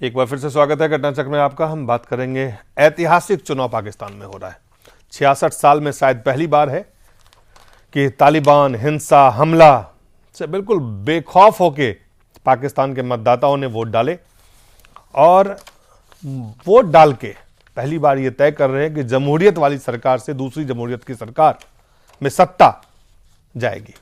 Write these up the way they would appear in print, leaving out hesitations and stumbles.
एक बार फिर से स्वागत है घटना चक्र में आपका। हम बात करेंगे ऐतिहासिक चुनाव पाकिस्तान में हो रहा है। 66 साल में शायद पहली बार है कि तालिबान हिंसा हमला से बिल्कुल बेखौफ होके पाकिस्तान के मतदाताओं ने वोट डाले और वोट डाल के पहली बार ये तय कर रहे हैं कि जमहूरियत वाली सरकार से दूसरी जमहूरियत की सरकार में सत्ता जाएगी।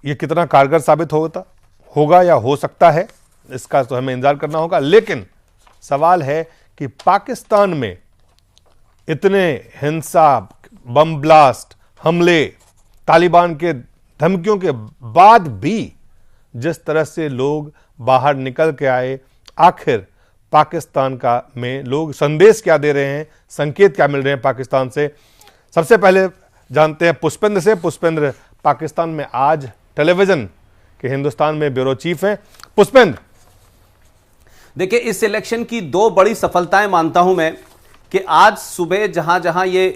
ये कितना कारगर साबित होगा या हो सकता है, इसका तो हमें इंतजार करना होगा। लेकिन सवाल है कि पाकिस्तान में इतने हिंसा, बम ब्लास्ट, हमले, तालिबान के धमकियों के बाद भी जिस तरह से लोग बाहर निकल के आए, आखिर पाकिस्तान का में लोग संदेश क्या दे रहे हैं, संकेत क्या मिल रहे हैं पाकिस्तान से। सबसे पहले जानते हैं पुष्पेंद्र से। पुष्पेंद्र पाकिस्तान में आज टेलीविजन के हिंदुस्तान में ब्यूरो चीफ हैं। पुष्पेंद्र, देखिए, इस इलेक्शन की दो बड़ी सफलताएं मानता हूं मैं कि आज सुबह जहां जहां ये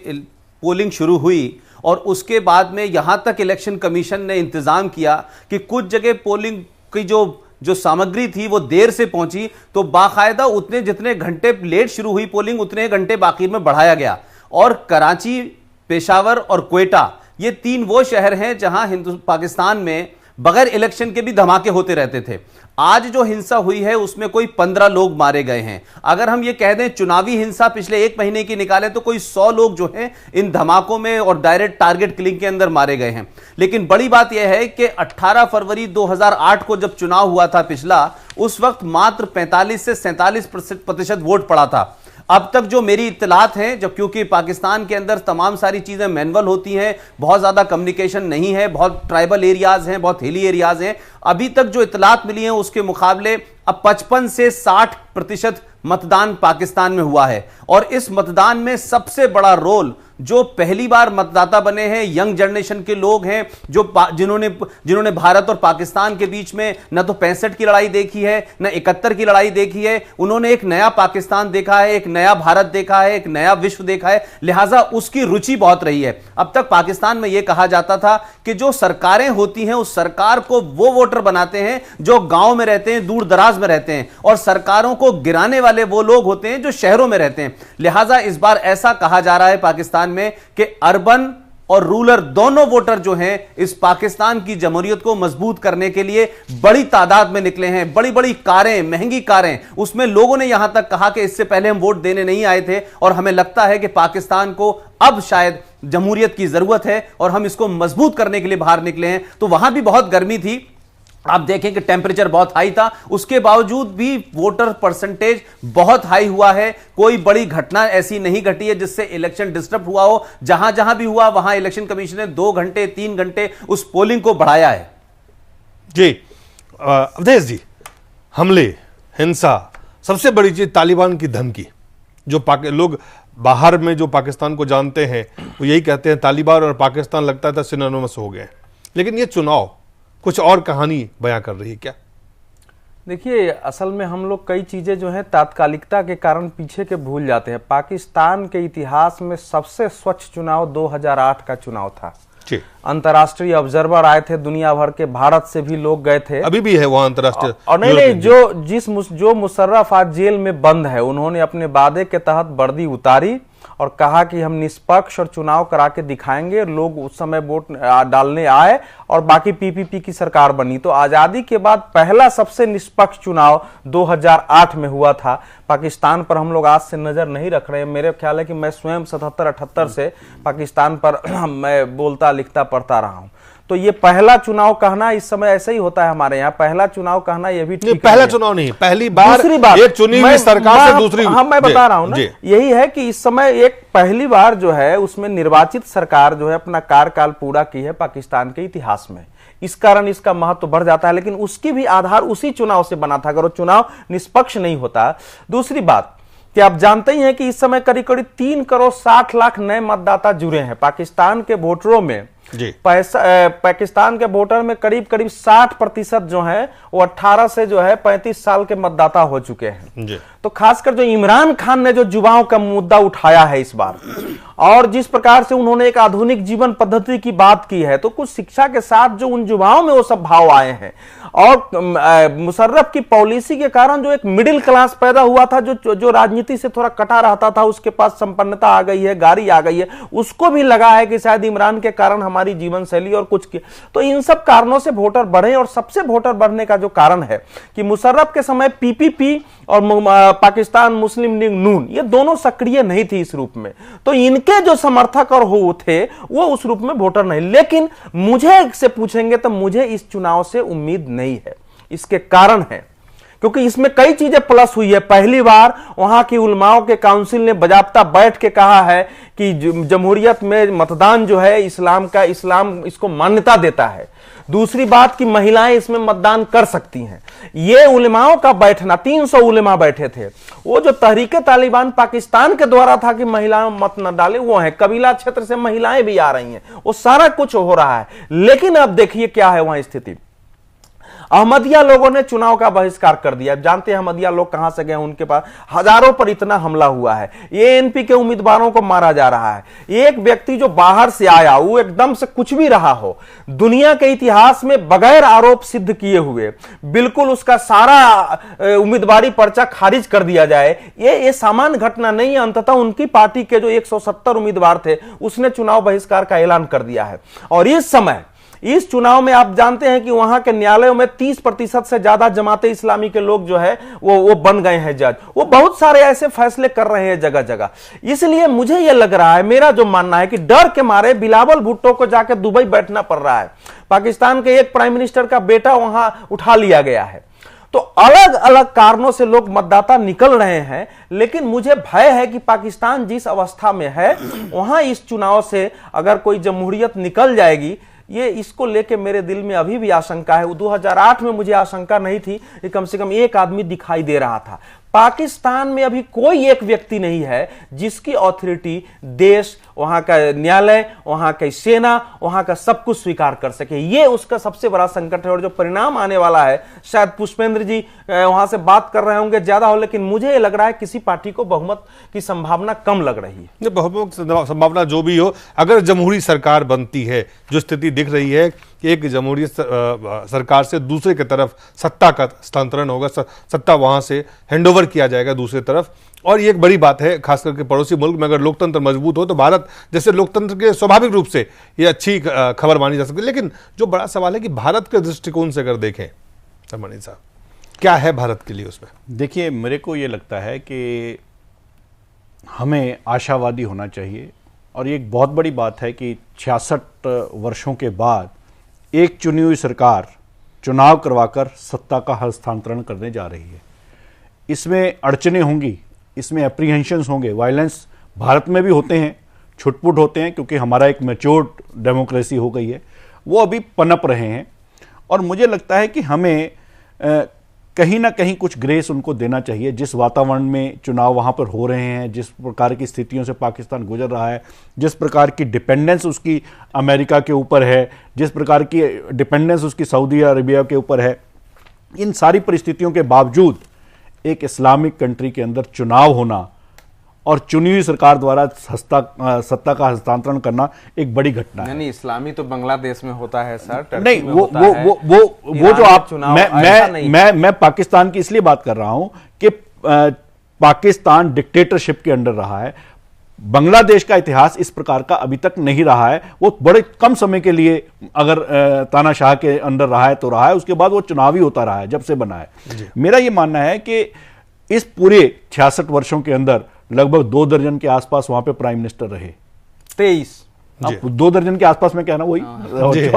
पोलिंग शुरू हुई और उसके बाद में यहां तक इलेक्शन कमीशन ने इंतजाम किया कि कुछ जगह पोलिंग की जो सामग्री थी वो देर से पहुंची, तो बाकायदा उतने जितने घंटे लेट शुरू हुई पोलिंग उतने घंटे बाकी में बढ़ाया गया। और कराची, पेशावर और क्वेटा, ये तीन वो शहर हैं जहां पाकिस्तान में बगैर इलेक्शन के भी धमाके होते रहते थे। आज जो हिंसा हुई है उसमें कोई 15 लोग मारे गए हैं। अगर हम ये कह दें चुनावी हिंसा पिछले एक महीने की निकाले तो कोई 100 लोग जो हैं इन धमाकों में और डायरेक्ट टारगेट किलिंग के अंदर मारे गए हैं। लेकिन बड़ी बात यह है कि 18 फरवरी 2008 को जब चुनाव हुआ था पिछला, उस वक्त मात्र 45 से 47% वोट पड़ा था। अब तक जो मेरी इत्तलात हैं, जब क्योंकि पाकिस्तान के अंदर तमाम सारी चीजें मैनुअल होती हैं, बहुत ज्यादा कम्युनिकेशन नहीं है, बहुत ट्राइबल एरियाज हैं, बहुत हिली एरियाज हैं, अभी तक जो इत्तलात मिली हैं उसके मुकाबले अब 55 से 60% मतदान पाकिस्तान में हुआ है। और इस मतदान में सबसे बड़ा रोल जो पहली बार मतदाता बने हैं, यंग जनरेशन के लोग हैं, जिन्होंने भारत और पाकिस्तान के बीच में न तो 65 की लड़ाई देखी है, न 71 की लड़ाई देखी है। उन्होंने एक नया पाकिस्तान देखा है, एक नया भारत देखा है, एक नया विश्व देखा है, लिहाजा उसकी रुचि बहुत रही है। अब तक पाकिस्तान में यह कहा जाता था कि जो सरकारें होती हैं उस सरकार को वो वोटर बनाते हैं जो गांव में रहते हैं, दूर दराज में रहते हैं, और सरकारों को गिराने वाले वो लोग होते हैं जो शहरों में रहते हैं। लिहाजा इस बार ऐसा कहा जा रहा है पाकिस्तान में कि अर्बन और रूरल दोनों वोटर जो हैं इस पाकिस्तान की जमहूरियत को मजबूत करने के लिए बड़ी तादाद में निकले हैं। बड़ी बड़ी कारें, महंगी कारें, उसमें लोगों ने यहां तक कहा कि इससे पहले हम वोट देने नहीं आए थे और हमें लगता है कि पाकिस्तान को अब शायद जमहूरियत की जरूरत है और हम इसको मजबूत करने के लिए बाहर निकले हैं। तो वहां भी बहुत गर्मी थी, आप देखें कि टेम्परेचर बहुत हाई था, उसके बावजूद भी वोटर परसेंटेज बहुत हाई हुआ है। कोई बड़ी घटना ऐसी नहीं घटी है जिससे इलेक्शन डिस्टर्ब हुआ हो। जहां जहां भी हुआ वहां इलेक्शन कमीशन ने 2 घंटे 3 घंटे उस पोलिंग को बढ़ाया है। जी अवधेश जी, हमले, हिंसा, सबसे बड़ी चीज तालिबान की धमकी। जो लोग बाहर में जो पाकिस्तान को जानते हैं वो यही कहते हैं तालिबान और पाकिस्तान लगता था सिनोनिमस हो गए। लेकिन ये चुनाव कुछ और कहानी बयां कर रही है क्या? देखिए, असल में हम लोग कई चीजें जो हैं तात्कालिकता के कारण पीछे के भूल जाते हैं। पाकिस्तान के इतिहास में सबसे स्वच्छ चुनाव 2008 का चुनाव था। अंतर्राष्ट्रीय ऑब्जर्वर आए थे दुनिया भर के, भारत से भी लोग गए थे, अभी भी है वहां अंतर्राष्ट्रीय। और नहीं, जो मुशर्रफ आज जेल में बंद है, उन्होंने अपने वादे के तहत वर्दी उतारी और कहा कि हम निष्पक्ष और चुनाव करा के दिखाएंगे। लोग उस समय वोट डालने आए और बाकी पीपीपी की सरकार बनी। तो आजादी के बाद पहला सबसे निष्पक्ष चुनाव 2008 में हुआ था। पाकिस्तान पर हम लोग आज से नजर नहीं रख रहे हैं। मेरे ख्याल है कि मैं स्वयं 77-78 से पाकिस्तान पर मैं बोलता, लिखता, पढ़ता रहा हूं। तो ये पहला चुनाव कहना इस समय ऐसे ही होता है हमारे यहाँ। पहला चुनाव कहना ये भी ठीक पहला चुनाव नहीं, पहली बार दूसरी बात एक चुनी हुई सरकार से दूसरी। हाँ, मैं बता रहा हूँ ना, यही है कि इस समय एक पहली बार जो है उसमें निर्वाचित सरकार जो है अपना कार्यकाल पूरा की है पाकिस्तान के इतिहास में। इस कारण इसका महत्व बढ़ जाता है। लेकिन उसकी भी आधार उसी चुनाव से बना था, अगर वो चुनाव निष्पक्ष नहीं होता। दूसरी बात कि आप जानते ही हैं कि इस समय करीब करीब 3 करोड़ 60 लाख नए मतदाता जुड़े हैं। पाकिस्तान के वोटरों में पाकिस्तान के वोटर में करीब करीब 60% जो है वो 18 से जो है 35 साल के मतदाता हो चुके हैं। तो खासकर जो इमरान खान ने जो युवाओं का मुद्दा उठाया है इस बार, और जिस प्रकार से उन्होंने एक आधुनिक जीवन पद्धति की बात की है, तो कुछ शिक्षा के साथ जो उन युवाओं में वो सब भाव आए हैं, और मुशर्रफ की पॉलिसी के कारण जो एक मिडिल क्लास पैदा हुआ था, जो राजनीति से थोड़ा कटा रहता था, उसके पास संपन्नता आ गई है, गाड़ी आ गई है, उसको भी लगा है कि शायद इमरान के कारण हमारी जीवन शैली और कुछ की, तो इन सब कारणों से वोटर बढ़े। और सबसे वोटर बढ़ने का जो कारण है कि मुशर्रफ के समय पीपीपी और पाकिस्तान मुस्लिम लीग नून, ये दोनों सक्रिय नहीं थी इस रूप में, तो इनके जो समर्थक और हो थे वो उस रूप में वोटर नहीं। लेकिन मुझे से पूछेंगे तो मुझे इस चुनाव से उम्मीद नहीं है। इसके कारण है क्योंकि इसमें कई चीजें प्लस हुई है। पहली बार वहां की उलमाओं के काउंसिल ने बजाबता बैठ के कहा है कि जमहूरियत में मतदान जो है इस्लाम इसको मान्यता देता है। दूसरी बात कि महिलाएं इसमें मतदान कर सकती हैं। ये उलमाओं का बैठना, 300 उलमा बैठे थे। वो जो तहरीके तालिबान पाकिस्तान के द्वारा था कि महिलाएं मत न डाले, वो है कबीला क्षेत्र से महिलाएं भी आ रही हैं, वो सारा कुछ हो रहा है। लेकिन अब देखिए क्या है वहां स्थिति। अहमदिया लोगों ने चुनाव का बहिष्कार कर दिया। जानते हैं अहमदिया लोग कहां से गए, उनके पास हजारों पर इतना हमला हुआ है। एएनपी के उम्मीदवारों को मारा जा रहा है। एक व्यक्ति जो बाहर से आया, वो एकदम से कुछ भी रहा हो, दुनिया के इतिहास में बगैर आरोप सिद्ध किए हुए बिल्कुल उसका सारा उम्मीदवारी पर्चा खारिज कर दिया जाए, ये सामान्य घटना नहीं है। अंततः उनकी पार्टी के जो 170 उम्मीदवार थे, उसने चुनाव बहिष्कार का ऐलान कर दिया है। और इस समय इस चुनाव में आप जानते हैं कि वहां के न्यायालयों में 30% से ज्यादा जमाते इस्लामी के लोग जो है वो बन गए हैं जज। वो बहुत सारे ऐसे फैसले कर रहे हैं जगह जगह। इसलिए मुझे यह लग रहा है, मेरा जो मानना है कि डर के मारे बिलावल भुट्टो को जाकर दुबई बैठना पड़ रहा है। पाकिस्तान के एक प्राइम मिनिस्टर का बेटा वहां उठा लिया गया है। तो अलग अलग कारणों से लोग मतदाता निकल रहे हैं। लेकिन मुझे भय है कि पाकिस्तान जिस अवस्था में है, वहां इस चुनाव से अगर कोई जमहूरियत निकल जाएगी, ये इसको लेके मेरे दिल में अभी भी आशंका है। 2008 में मुझे आशंका नहीं थी कि कम से कम एक आदमी दिखाई दे रहा था। पाकिस्तान में अभी कोई एक व्यक्ति नहीं है जिसकी ऑथोरिटी देश, वहां का न्यायालय, वहां की सेना, वहां का सब कुछ स्वीकार कर सके। ये उसका सबसे बड़ा संकट है। और जो परिणाम आने वाला है, शायद पुष्पेंद्र जी वहां से बात कर रहे होंगे ज्यादा हो, लेकिन मुझे ये लग रहा है किसी पार्टी को बहुमत की संभावना कम लग रही है। बहुमत की संभावना जो भी हो, अगर जमहूरी सरकार बनती है, जो स्थिति दिख रही है कि एक जमहूरी सरकार से दूसरे की तरफ सत्ता का स्थानांतरण होगा, सत्ता वहां से हैंडओवर किया जाएगा दूसरी तरफ। और ये एक बड़ी बात है, खास करके पड़ोसी मुल्क में अगर लोकतंत्र मजबूत हो तो भारत जैसे लोकतंत्र के स्वाभाविक रूप से ये अच्छी खबर मानी जा सकती है। लेकिन जो बड़ा सवाल है कि भारत के दृष्टिकोण से अगर देखें, सरमनी साहब, क्या है भारत के लिए उसमें? देखिए, मेरे को ये लगता है कि हमें आशावादी होना चाहिए। और ये एक बहुत बड़ी बात है कि 66 वर्षों के बाद एक चुनी हुई सरकार चुनाव करवाकर सत्ता का हस्तांतरण करने जा रही है। इसमें अड़चने होंगी, इसमें एप्रीहेंशंस होंगे, वायलेंस भारत में भी होते हैं, छुटपुट होते हैं, क्योंकि हमारा एक मैच्योर्ड डेमोक्रेसी हो गई है, वो अभी पनप रहे हैं। और मुझे लगता है कि हमें कहीं ना कहीं कुछ ग्रेस उनको देना चाहिए। जिस वातावरण में चुनाव वहाँ पर हो रहे हैं, जिस प्रकार की स्थितियों से पाकिस्तान गुजर रहा है, जिस प्रकार की डिपेंडेंस उसकी अमेरिका के ऊपर है, जिस प्रकार की डिपेंडेंस उसकी सऊदी अरेबिया के ऊपर है, इन सारी परिस्थितियों के बावजूद एक इस्लामिक कंट्री के अंदर चुनाव होना और चुनी हुई सरकार द्वारा सत्ता का हस्तांतरण करना एक बड़ी घटना है। नहीं, इस्लामी तो बांग्लादेश में होता है सर, नहीं, वो जो आप, मैं पाकिस्तान की इसलिए बात कर रहा हूं कि पाकिस्तान डिक्टेटरशिप के अंडर रहा है। बांग्लादेश का इतिहास इस प्रकार का अभी तक नहीं रहा है। वो बड़े कम समय के लिए अगर तानाशाह के अंडर रहा है तो रहा है, उसके बाद वो चुनावी होता रहा है जब से बना है। मेरा ये मानना है कि इस पूरे 66 वर्षों के अंदर लगभग 2 दर्जन के आसपास वहां पे प्राइम मिनिस्टर रहे। 23 अब 2 दर्जन के आसपास में कहना वही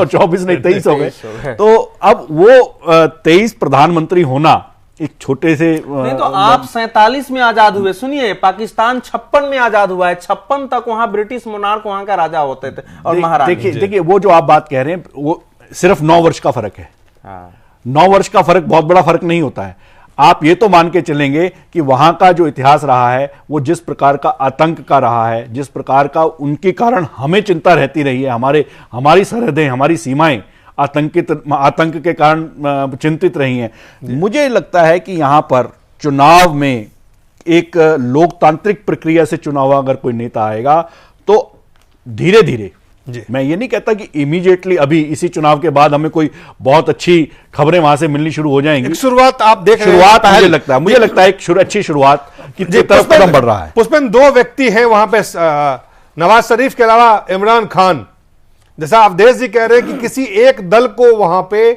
24 नहीं 23 हो गए। तो अब वो 23 प्रधानमंत्री होना एक छोटे से नहीं, तो आप 47 में आजाद हुए। सुनिए, पाकिस्तान 56 में आजाद हुआ है। 56 तक वहां ब्रिटिश मोनार्क वहां का राजा होते थे और महाराजा। देखिए वो जो आप बात कह रहे हैं वो सिर्फ 9 वर्ष का फर्क है। 9 वर्ष का फर्क बहुत बड़ा फर्क नहीं होता है। आप ये तो मान के चलेंगे कि वहां का जो इतिहास रहा है वो जिस प्रकार का आतंक का रहा है, जिस प्रकार का उनके कारण हमें चिंता रहती रही है, हमारी सरहदें, हमारी सीमाएं आतंक के कारण चिंतित रही हैं। मुझे लगता है कि यहां पर चुनाव में एक लोकतांत्रिक प्रक्रिया से चुनाव अगर कोई नेता आएगा तो धीरे धीरे, मैं ये नहीं कहता कि इमीडिएटली अभी इसी चुनाव के बाद हमें कोई बहुत अच्छी खबरें वहां से मिलनी शुरू हो जाएंगी। शुरुआत आप देख रहे हैं, शुरुआत मुझे लगता है एक अच्छी शुरुआत की तरफ कदम बढ़ रहा है। पुष्पेंद्र, दो व्यक्ति हैं वहां पे, नवाज शरीफ के अलावा इमरान खान। जैसा अवधेश जी कह रहे हैं कि किसी एक दल को वहां पे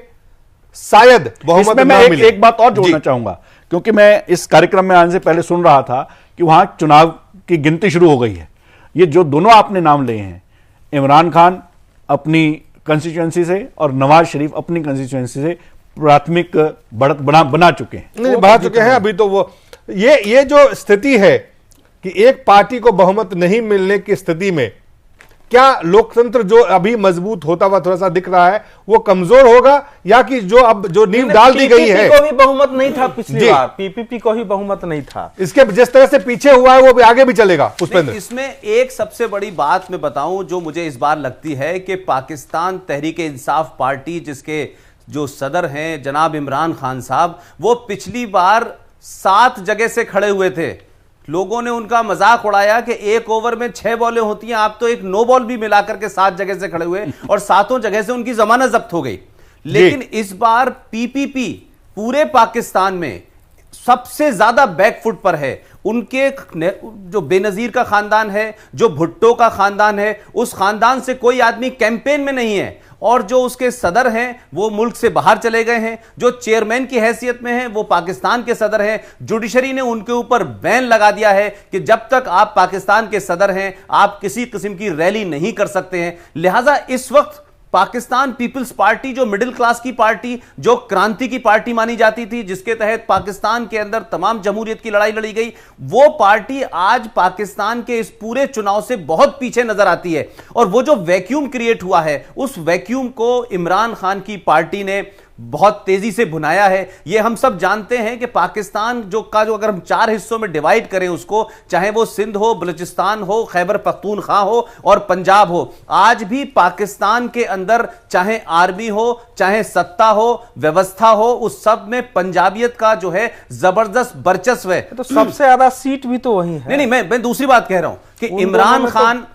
शायद बहुमत ना मिले। एक बात और जोड़ना चाहूंगा, क्योंकि मैं इस कार्यक्रम में आने से पहले सुन रहा था कि वहां चुनाव की गिनती शुरू हो गई है। ये जो दोनों आपने नाम लिए हैं, इमरान खान अपनी कंस्टिट्यूएंसी से और नवाज शरीफ अपनी कंस्टिट्यूएंसी से प्राथमिक बढ़त बना चुके हैं, नहीं बढ़ा चुके हैं। अभी तो वो ये जो स्थिति है कि एक पार्टी को बहुमत नहीं मिलने की स्थिति में क्या लोकतंत्र जो अभी मजबूत होता हुआ थोड़ा सा दिख रहा है वो कमजोर होगा, या कि जो अब जो नींव डाल दी गई है? पीपीपी को भी बहुमत नहीं था पिछली बार, पीपीपी को भी बहुमत नहीं था। इसके जिस तरह से पीछे हुआ है वो भी आगे भी चलेगा। पुष्पेंद्र, इसमें एक सबसे बड़ी बात मैं बताऊं जो मुझे इस बार लगती है कि पाकिस्तान तहरीक-ए-इंसाफ पार्टी, जिसके जो सदर हैं जनाब इमरान खान साहब, वो पिछली बार 7 जगह से खड़े हुए थे। लोगों ने उनका मजाक उड़ाया कि एक ओवर में 6 बॉलें होती हैं, आप तो एक नो बॉल भी मिलाकर के 7 जगह से खड़े हुए और 7 जगह से उनकी जमानत जब्त हो गई। लेकिन इस बार पीपीपी पूरे पाकिस्तान में सबसे ज्यादा बैकफुट पर है। उनके जो बेनजीर का खानदान है, जो भुट्टो का खानदान है, उस खानदान से कोई आदमी कैंपेन में नहीं है, और जो उसके सदर हैं वो मुल्क से बाहर चले गए हैं। जो चेयरमैन की हैसियत में हैं वो पाकिस्तान के सदर हैं। जुडिशरी ने उनके ऊपर बैन लगा दिया है कि जब तक आप पाकिस्तान के सदर हैं आप किसी किस्म की रैली नहीं कर सकते हैं। लिहाजा इस वक्त पाकिस्तान पीपल्स पार्टी, जो मिडिल क्लास की पार्टी, जो क्रांति की पार्टी मानी जाती थी, जिसके तहत पाकिस्तान के अंदर तमाम जमहूरियत की लड़ाई लड़ी गई, वो पार्टी आज पाकिस्तान के इस पूरे चुनाव से बहुत पीछे नजर आती है। और वो जो वैक्यूम क्रिएट हुआ है, उस वैक्यूम को इमरान खान की पार्टी ने बहुत तेजी से भुनाया है। ये हम सब जानते हैं कि पाकिस्तान जो अगर हम 4 हिस्सों में डिवाइड करें उसको, चाहे वो सिंध हो, बलूचिस्तान हो, खैबर पख्तूनख्वा हो और पंजाब हो, आज भी पाकिस्तान के अंदर चाहे आर्मी हो, चाहे सत्ता हो, व्यवस्था हो, उस सब में पंजाबियत का जो है जबरदस्त वर्चस्व है। तो सबसे ज्यादा सीट भी तो वही है। नहीं, मैं दूसरी बात कह रहा हूं कि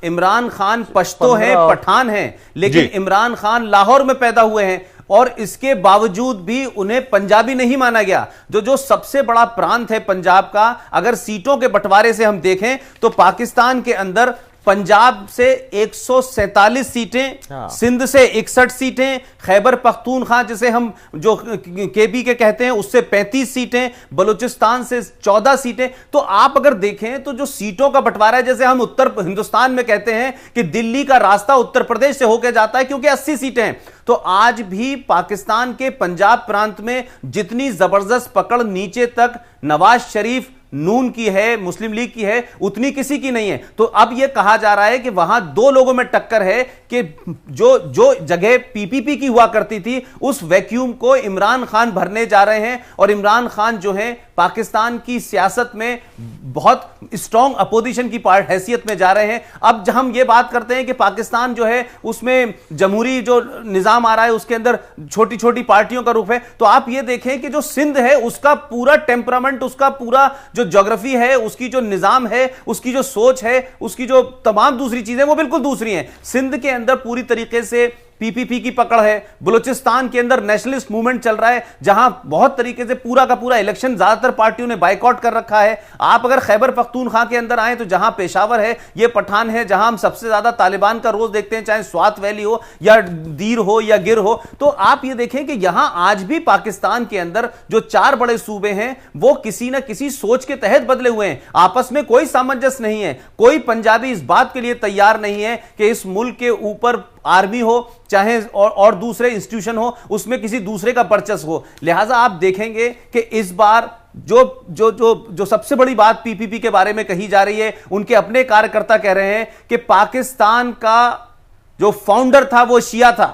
इमरान खान पश्तो है, पठान है, लेकिन इमरान खान लाहौर में पैदा हुए हैं और इसके बावजूद भी उन्हें पंजाबी नहीं माना गया। जो सबसे बड़ा प्रांत है पंजाब का, अगर सीटों के बंटवारे से हम देखें तो पाकिस्तान के अंदर पंजाब से 147 सीटें, सिंध से 61 सीटें, खैबर पख्तूनख्वा जिसे हम जो केपी के कहते हैं उससे 35 सीटें, बलूचिस्तान से 14 सीटें। तो आप अगर देखें तो जो सीटों का बंटवारा है, जैसे हम उत्तर हिंदुस्तान में कहते हैं कि दिल्ली का रास्ता उत्तर प्रदेश से होकर जाता है क्योंकि 80 सीटें हैं, तो आज भी पाकिस्तान के पंजाब प्रांत में जितनी जबरदस्त पकड़ नीचे तक नवाज शरीफ नून की है, मुस्लिम लीग की है, उतनी किसी की नहीं है। तो अब यह कहा जा रहा है कि वहां 2 लोगों में टक्कर है कि जो जगह पीपीपी की हुआ करती थी उस वैक्यूम को इमरान खान भरने जा रहे हैं। और इमरान खान जो है पाकिस्तान की सियासत में बहुत स्ट्रांग अपोजिशन की हैसियत में जा रहे हैं। अब जब हम ये बात करते हैं कि पाकिस्तान जो है उसमें जमहूरी जो निजाम आ रहा है उसके अंदर छोटी छोटी पार्टियों का रूप है, तो आप ये देखें कि जो सिंध है उसका पूरा टेम्परामेंट, उसका पूरा जो ज्योग्राफी है, उसकी जो निजाम है, उसकी जो सोच है, उसकी जो तमाम दूसरी चीजें वो बिल्कुल दूसरी हैं। सिंध के अंदर पूरी तरीके से पीपीपी की पकड़ है। बलूचिस्तान के अंदर नेशनलिस्ट मूवमेंट चल रहा है जहां बहुत तरीके से पूरा का पूरा इलेक्शन ज्यादातर पार्टियों ने बाइकआउट कर रखा है। आप अगर खैबर पख्तूनख्वा के अंदर आए तो जहां पेशावर है, ये पठान है, जहां हम सबसे ज्यादा तालिबान का रोज देखते हैं, चाहे स्वात वैली हो या दीर हो या गिर हो। तो आप ये देखें कि यहां आज भी पाकिस्तान के अंदर जो 4 बड़े सूबे हैं वो किसी ना किसी सोच के तहत बदले हुए हैं। आपस में कोई सामंजस्य नहीं है। कोई पंजाबी इस बात के लिए तैयार नहीं है कि इस मुल्क के ऊपर आर्मी हो चाहे और दूसरे इंस्टीट्यूशन हो, उसमें किसी दूसरे का वर्चस्व हो। लिहाजा आप देखेंगे कि इस बार जो सबसे बड़ी बात पीपीपी के बारे में कही जा रही है, उनके अपने कार्यकर्ता कह रहे हैं कि पाकिस्तान का जो फाउंडर था वो शिया था,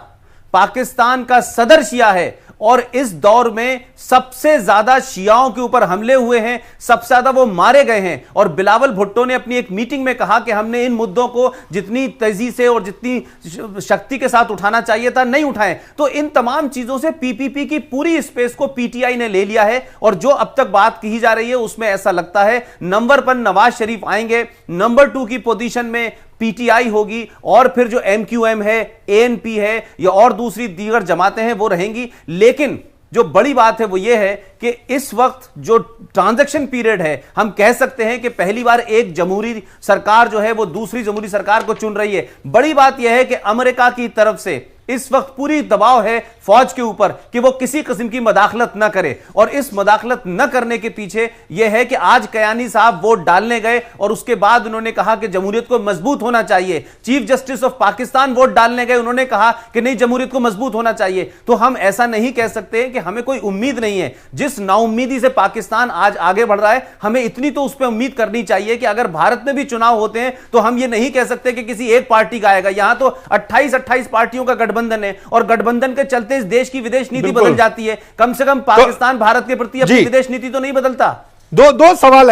पाकिस्तान का सदर शिया है और इस दौर में सबसे ज्यादा शियाओं के ऊपर हमले हुए हैं, सबसे ज्यादा वो मारे गए हैं। और बिलावल भुट्टो ने अपनी एक मीटिंग में कहा कि हमने इन मुद्दों को जितनी तेजी से और जितनी शक्ति के साथ उठाना चाहिए था नहीं उठाए। तो इन तमाम चीजों से पीपीपी की पूरी स्पेस को पीटीआई ने ले लिया है। और जो अब तक बात की जा रही है उसमें ऐसा लगता है नंबर पर नवाज शरीफ आएंगे, नंबर 2 की पोजीशन में पीटीआई होगी, और फिर जो एमक्यूएम है, एएनपी है या और दूसरी दीगर जमातें हैं वो रहेंगी। लेकिन जो बड़ी बात है वो ये है कि इस वक्त जो ट्रांजैक्शन पीरियड है, हम कह सकते हैं कि पहली बार एक जमहूरी सरकार जो है वो दूसरी जमहूरी सरकार को चुन रही है। बड़ी बात यह है कि अमेरिका की तरफ से इस वक्त पूरी दबाव है फौज के ऊपर कि वो किसी किस्म की मदाखलत न करे। और इस मदाखलत न करने के पीछे यह है कि आज कयानी साहब वोट डालने गए और उसके बाद उन्होंने कहा कि जमहूरियत को मजबूत होना चाहिए। Chief justice of Pakistan vote डालने गए, उन्होंने कहा कि नहीं, जमहूरियत को मजबूत होना चाहिए। तो हम ऐसा नहीं कह सकते कि हमें कोई उम्मीद नहीं है। जिस नाउम्मीदी से पाकिस्तान आज आगे बढ़ रहा है, हमें इतनी तो उस पर उम्मीद करनी चाहिए कि अगर भारत में भी चुनाव होते हैं तो हम ये नहीं कह सकते कि किसी एक पार्टी का आएगा। यहां तो 28 पार्टियों का गठबंधन है और गठबंधन के चलते इस देश की विदेश नीति बदल जाती है। कम से कम पाकिस्तान भारत के प्रति अपनी विदेश नीति तो नहीं बदलता। दो सवाल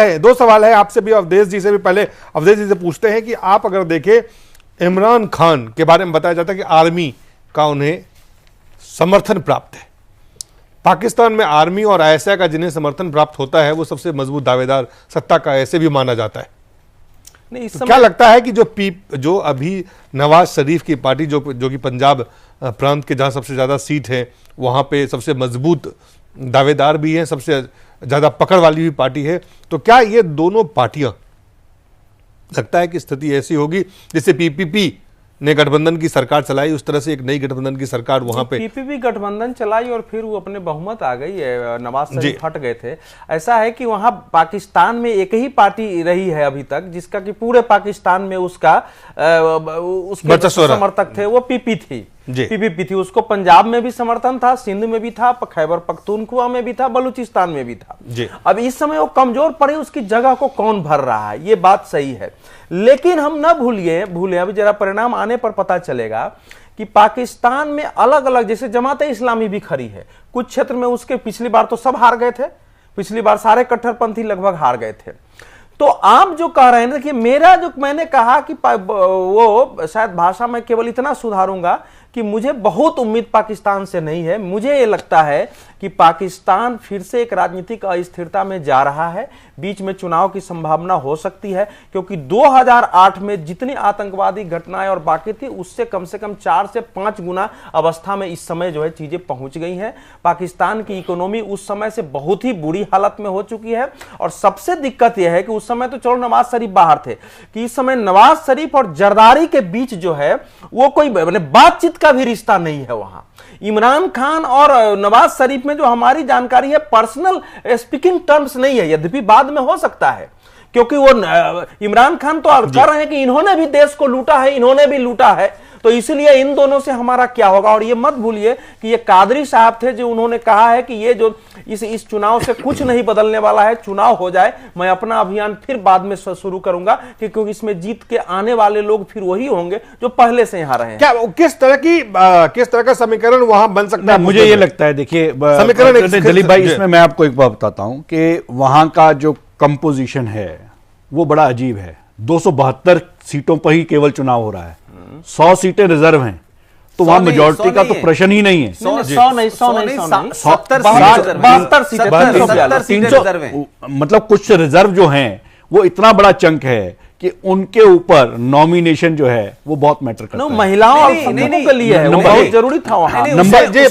है आपसे भी, अवधेश जी से भी। पहले अवधेश जी से पूछते हैं कि आप अगर देखें इमरान खान के बारे में बताया जाता है कि आर्मी का उन्हें समर्थन प्राप्त है। पाकिस्तान में आर्मी और आईएसआई का जिन्हें समर्थन प्राप्त होता है वो सबसे मजबूत दावेदार सत्ता का ऐसे भी माना जाता है। नहीं, तो क्या लगता है कि जो अभी नवाज शरीफ की पार्टी जो कि पंजाब प्रांत के जहां सबसे ज्यादा सीट है वहां पे सबसे मजबूत दावेदार भी हैं, सबसे ज्यादा पकड़ वाली भी पार्टी है, तो क्या ये दोनों पार्टियां, लगता है कि स्थिति ऐसी होगी जैसे पीपीपी ने गठबंधन की सरकार चलाई उस तरह से एक नई गठबंधन की सरकार वहां पे पीपीपी गठबंधन चलाई और फिर वो अपने बहुमत आ गई है, नवाज शरीफ हट गए थे। ऐसा है कि वहां पाकिस्तान में एक ही पार्टी रही है अभी तक जिसका कि पूरे पाकिस्तान में उसके समर्थक थे, वो पीपीपी थी। उसको पंजाब में भी समर्थन था, सिंध में भी था, खैबर पख्तूनख्वा में भी था, बलूचिस्तान में भी था। अब इस समय वो कमजोर पड़े, उसकी जगह को कौन भर रहा है, ये बात सही है। लेकिन हम ना भूलिए अभी जरा परिणाम आने पर पता चलेगा कि पाकिस्तान में अलग अलग, जैसे जमात इस्लामी भी खड़ी है कुछ क्षेत्र में, उसके पिछली बार तो सब हार गए थे, पिछली बार सारे कट्टरपंथी लगभग हार गए थे। तो आप जो कह रहे हैं, देखिए मेरा जो मैंने कहा कि वो शायद भाषा में केवल इतना सुधारूंगा कि मुझे बहुत उम्मीद पाकिस्तान से नहीं है। मुझे ये लगता है कि पाकिस्तान फिर से एक राजनीतिक अस्थिरता में जा रहा है, बीच में चुनाव की संभावना हो सकती है, क्योंकि 2008 में जितनी आतंकवादी घटनाएं और बाकी थी उससे कम से कम 4 से 5 गुना अवस्था में इस समय जो है चीजें पहुंच गई हैं। पाकिस्तान की इकोनॉमी उस समय से बहुत ही बुरी हालत में हो चुकी है। और सबसे दिक्कत यह है कि उस समय तो चलो नवाज शरीफ बाहर थे, कि इस समय नवाज शरीफ और जरदारी के बीच जो है वो कोई बातचीत का भी रिश्ता नहीं है। वहां इमरान खान और नवाज शरीफ में जो हमारी जानकारी है पर्सनल स्पीकिंग टर्म्स नहीं है, यद्यपि बाद में हो सकता है, क्योंकि वो इमरान खान तो कह रहे हैं कि इन्होंने भी देश को लूटा है, इन्होंने भी लूटा है, तो इसलिए इन दोनों से हमारा क्या होगा। और ये मत भूलिए कि ये कादरी साहब थे जो उन्होंने कहा है कि ये जो इस चुनाव से कुछ नहीं बदलने वाला है, चुनाव हो जाए मैं अपना अभियान फिर बाद में शुरू करूंगा, क्योंकि इसमें जीत के आने वाले लोग फिर वही होंगे जो पहले से यहां रहे हैं। क्या किस तरह का समीकरण वहां बन सकता है? मुझे ये लगता है, देखिए समीकरण दिलीप भाई, इसमें मैं आपको एक बात बताता हूं कि वहां का जो कंपोजिशन है वो बड़ा अजीब है। 272 सीटों पर ही केवल चुनाव हो रहा है, 100 सीटें रिजर्व हैं, तो वहां मेजॉरिटी का तो प्रश्न ही नहीं है। 100 मतलब कुछ रिजर्व जो हैं वो इतना बड़ा चंक है कि उनके ऊपर नॉमिनेशन जो है वो बहुत मैटर करता है। महिलाओं और के लिए है, वो बहुत जरूरी था वहां।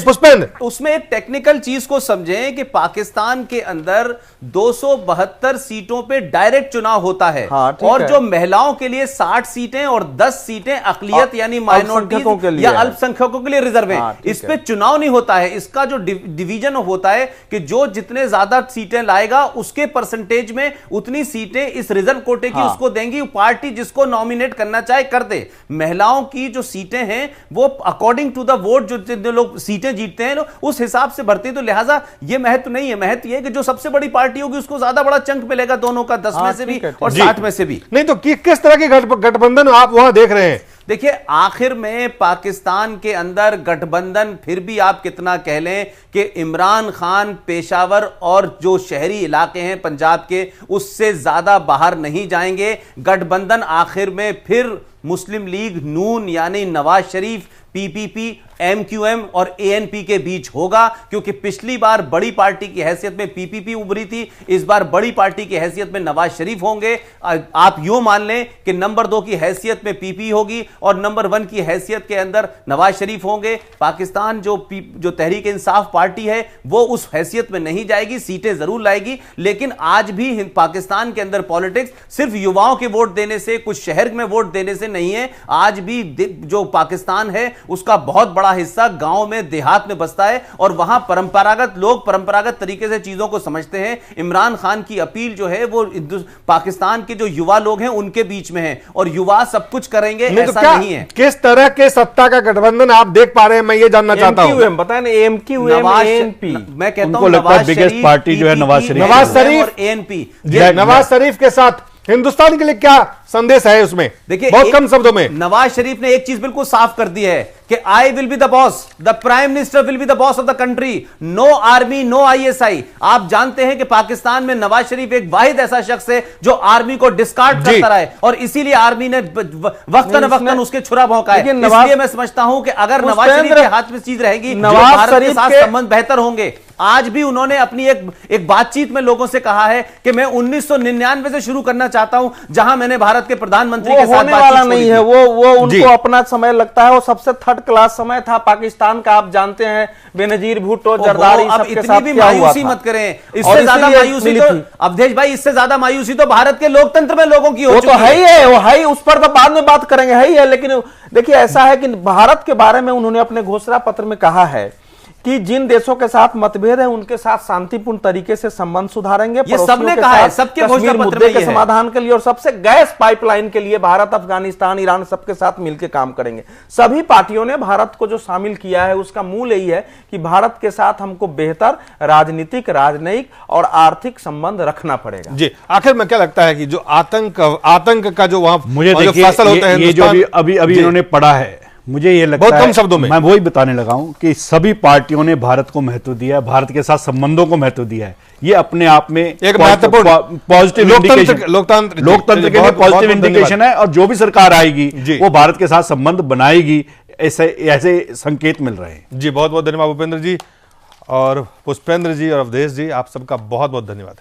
पुष्पेंद्र, उसमें एक टेक्निकल चीज को समझें कि पाकिस्तान के अंदर 272 सीटों पे डायरेक्ट चुनाव होता है। और जो महिलाओं के लिए 60 सीटें और 10 सीटें अकलियत यानी माइनॉरिटी या अल्पसंख्यकों के लिए रिजर्व है। इस पे चुनाव नहीं होता है। इसका जो डिवीजन होता है कि जो जितने ज्यादा सीटें लाएगा उसके परसेंटेज में उतनी सीटें इस रिजर्व कोटे की उसको देंगी, पार्टी जिसको नॉमिनेट करना चाहे कर दे। महिलाओं की जो सीटें हैं वो अकॉर्डिंग टू द वोट जो लोग सीटें जीतते हैं उस हिसाब से भरते हैं। तो लिहाजा ये महत्व नहीं है। महत्व ये कि जो सबसे बड़ी पार्टी होगी उसको ज्यादा बड़ा चंक मिलेगा, दोनों का 10 में से भी और 60 में से भी। नहीं तो किस तरह के गठबंधन आप वहां देख रहे हैं? देखिए, आखिर में पाकिस्तान के अंदर गठबंधन, फिर भी आप कितना कह लें कि इमरान खान पेशावर और जो शहरी इलाके हैं पंजाब के, उससे ज्यादा बाहर नहीं जाएंगे। गठबंधन आखिर में फिर मुस्लिम लीग नून यानी नवाज शरीफ, पीपीपी, एमक्यूएम और एएनपी के बीच होगा, क्योंकि पिछली बार बड़ी पार्टी की हैसियत में पीपीपी उभरी थी, इस बार बड़ी पार्टी की हैसियत में नवाज शरीफ होंगे। आप यूं मान लें कि नंबर 2 की हैसियत में पीपी होगी और नंबर 1 की हैसियत के अंदर नवाज शरीफ होंगे। पाकिस्तान जो तहरीक इंसाफ पार्टी है वो उस हैसियत में नहीं जाएगी, सीटें जरूर लाएगी, लेकिन आज भी पाकिस्तान के अंदर पॉलिटिक्स सिर्फ युवाओं के वोट देने से, कुछ शहर में वोट देने से नहीं है। आज भी जो पाकिस्तान है उसका बहुत बड़ा हिस्सा गांव में, देहात में बसता है और वहां परंपरागत लोग परंपरागत तरीके से चीजों को समझते हैं। इमरान खान की अपील जो है वो पाकिस्तान के जो युवा लोग हैं उनके बीच में है और युवा सब कुछ करेंगे ऐसा तो नहीं है। किस तरह के सत्ता का गठबंधन आप देख पा रहे हैं, मैं ये जानना चाहता हूं। बताए ना, एमक्यूएम, एएनपी। मैं कहता हूं नवाज बिगेस्ट पार्टी जो है नवाज शरीफ और एएनपी, नवाज शरीफ के साथ हिंदुस्तान के लिए क्या संदेश है उसमें? देखिए, बहुत कम शब्दों में नवाज शरीफ ने एक चीज बिल्कुल साफ कर दी है कि I will be the boss, the prime minister will be the boss of the country, no army, no ISI. आप जानते हैं कि पाकिस्तान में नवाज शरीफ एक वाहिद ऐसा शख्स है जो आर्मी को डिस्कार्ड करता रहा है और इसीलिए आर्मी ने वक्तन वक्तन उसके छुरा भौंका है। इसलिए मैं समझता हूं कि अगर नवाज शरीफ के हाथ में चीज रहेगी, भारत के साथ संबंध बेहतर होंगे। आज भी उन्होंने अपनी एक बातचीत में लोगों से कहा है कि मैं 1999 से शुरू करना चाहता हूं, जहां मैंने भारत के प्रधानमंत्री के साथ होने वाला नहीं है। वो उनको अपना समय लगता है, वो सबसे थर्ड क्लास समय था पाकिस्तान का। आप जानते हैं बेनजीर भुट्टो, जरदारी, अब इतनी भी मायूसी मत करें, इससे ज्यादा मायूसी तो अवधेश भाई, इससे ज्यादा मायूसी तो भारत के लोकतंत्र में लोगों की हो चुकी है। वो है ही, उस पर तो बाद में बात करेंगे, है ही है। लेकिन देखिए, ऐसा है कि भारत के बारे में उन्होंने अपने घोषणा पत्र में कहा है कि जिन देशों के साथ मतभेद है उनके साथ शांतिपूर्ण तरीके से संबंध सुधारेंगे। ये सबने कहा है, सबके घोषणा पत्र मुद्दे के समाधान के लिए और सबसे गैस पाइपलाइन के लिए भारत, अफगानिस्तान, ईरान सबके साथ मिलकर काम करेंगे। सभी पार्टियों ने भारत को जो शामिल किया है उसका मूल यही है कि भारत के साथ हमको बेहतर राजनीतिक, राजनयिक और आर्थिक संबंध रखना पड़ेगा। जी, आखिर में क्या लगता है कि जो आतंक का जो वहां मुझे फसल होता है, ये जो अभी इन्होंने पढ़ा है, मुझे ये लगता है, बहुत कम शब्दों में मैं वही बताने लगा हूं कि सभी पार्टियों ने भारत को महत्व दिया है, भारत के साथ संबंधों को महत्व दिया है। ये अपने आप में एक महत्वपूर्ण पॉजिटिव लोकतंत्र के लिए पॉजिटिव इंडिकेशन है और जो भी सरकार आएगी वो भारत के साथ संबंध बनाएगी, ऐसे संकेत मिल रहे हैं। जी, बहुत बहुत धन्यवाद भूपेंद्र जी और पुष्पेंद्र जी और अवधेश जी, आप सबका बहुत बहुत धन्यवाद।